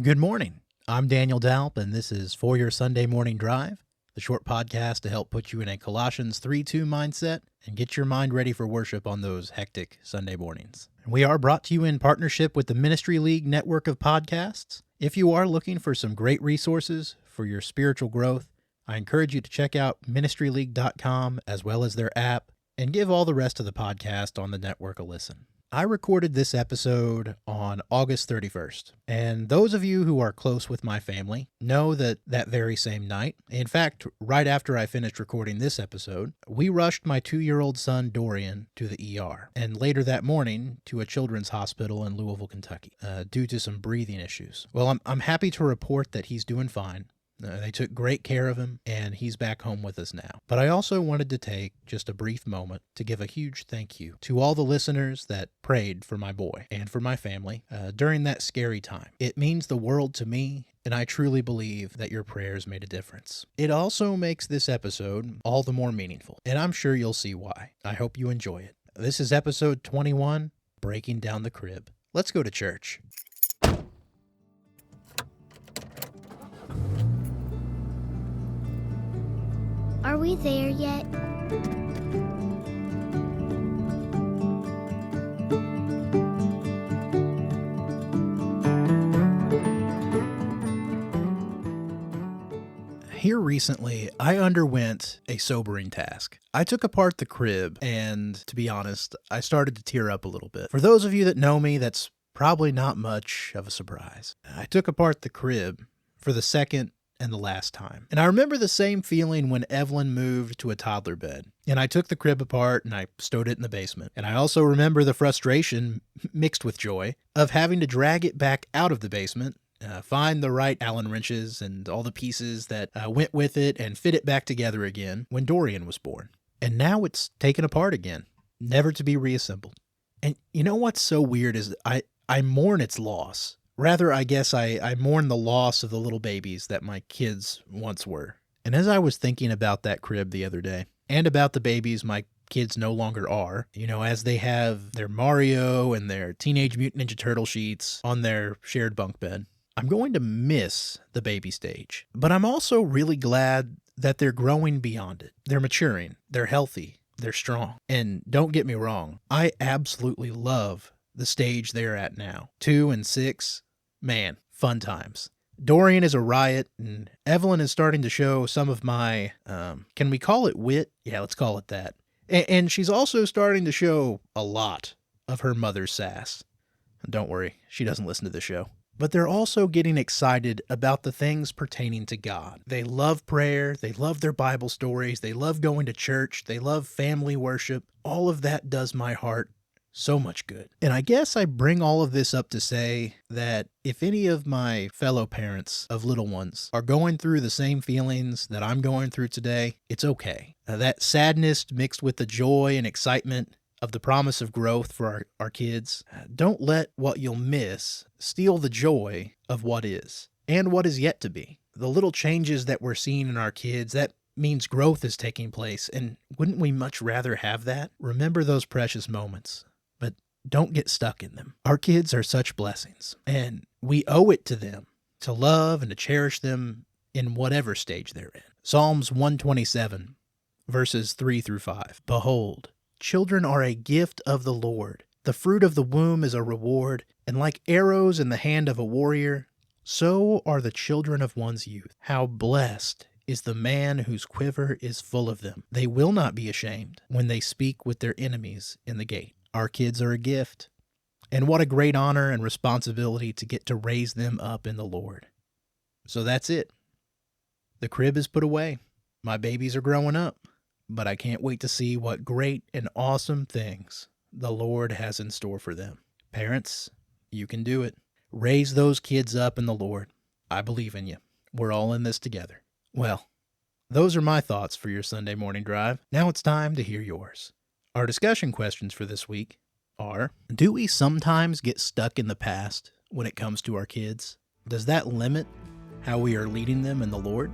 Good morning. I'm Daniel Dalp, and this is For Your Sunday Morning Drive, the short podcast to help put you in a Colossians 3:2 mindset and get your mind ready for worship on those hectic Sunday mornings. We are brought to you in partnership with the Ministry League network of podcasts. If you are looking for some great resources for your spiritual growth, I encourage you to check out ministryleague.com as well as their app, and give all the rest of the podcast on the network a listen. I recorded this episode on August 31st, and those of you who are close with my family know that very same night, in fact, right after I finished recording this episode, we rushed my 2-year-old son Dorian to the ER, and later that morning to a children's hospital in Louisville, Kentucky, due to some breathing issues. Well, I'm happy to report that he's doing fine. They took great care of him, and he's back home with us now. But I also wanted to take just a brief moment to give a huge thank you to all the listeners that prayed for my boy and for my family during that scary time. It means the world to me, and I truly believe that your prayers made a difference. It also makes this episode all the more meaningful, and I'm sure you'll see why. I hope you enjoy it. This is episode 21, Breaking Down the Crib. Let's go to church. Are we there yet? Here recently, I underwent a sobering task. I took apart the crib, and to be honest, I started to tear up a little bit. For those of you that know me, that's probably not much of a surprise. I took apart the crib for the second and the last time. And I remember the same feeling when Evelyn moved to a toddler bed. And I took the crib apart and I stowed it in the basement. And I also remember the frustration, mixed with joy, of having to drag it back out of the basement, find the right Allen wrenches and all the pieces that went with it, and fit it back together again when Dorian was born. And now it's taken apart again, never to be reassembled. And you know what's so weird is I mourn its loss. Rather, I guess I mourn the loss of the little babies that my kids once were. And as I was thinking about that crib the other day, and about the babies my kids no longer are, as they have their Mario and their Teenage Mutant Ninja Turtle sheets on their shared bunk bed, I'm going to miss the baby stage. But I'm also really glad that they're growing beyond it. They're maturing, they're healthy, they're strong. And don't get me wrong, I absolutely love the stage they're at now. 2 and 6. Man, fun times. Dorian is a riot, and Evelyn is starting to show some of my, can we call it wit? Yeah, let's call it that. And she's also starting to show a lot of her mother's sass. Don't worry, she doesn't listen to the show. But they're also getting excited about the things pertaining to God. They love prayer, they love their Bible stories, they love going to church, they love family worship. All of that does my heart so much good. And I guess I bring all of this up to say that if any of my fellow parents of little ones are going through the same feelings that I'm going through today, it's okay. That sadness mixed with the joy and excitement of the promise of growth for our kids, don't let what you'll miss steal the joy of what is and what is yet to be. The little changes that we're seeing in our kids, that means growth is taking place, and wouldn't we much rather have that? Remember those precious moments. Don't get stuck in them. Our kids are such blessings, and we owe it to them to love and to cherish them in whatever stage they're in. Psalms 127, verses 3 through 5. Behold, children are a gift of the Lord. The fruit of the womb is a reward, and like arrows in the hand of a warrior, so are the children of one's youth. How blessed is the man whose quiver is full of them. They will not be ashamed when they speak with their enemies in the gate. Our kids are a gift, and what a great honor and responsibility to get to raise them up in the Lord. So that's it. The crib is put away. My babies are growing up, but I can't wait to see what great and awesome things the Lord has in store for them. Parents, you can do it. Raise those kids up in the Lord. I believe in you. We're all in this together. Well, those are my thoughts for your Sunday morning drive. Now it's time to hear yours. Our discussion questions for this week are, do we sometimes get stuck in the past when it comes to our kids? Does that limit how we are leading them in the Lord?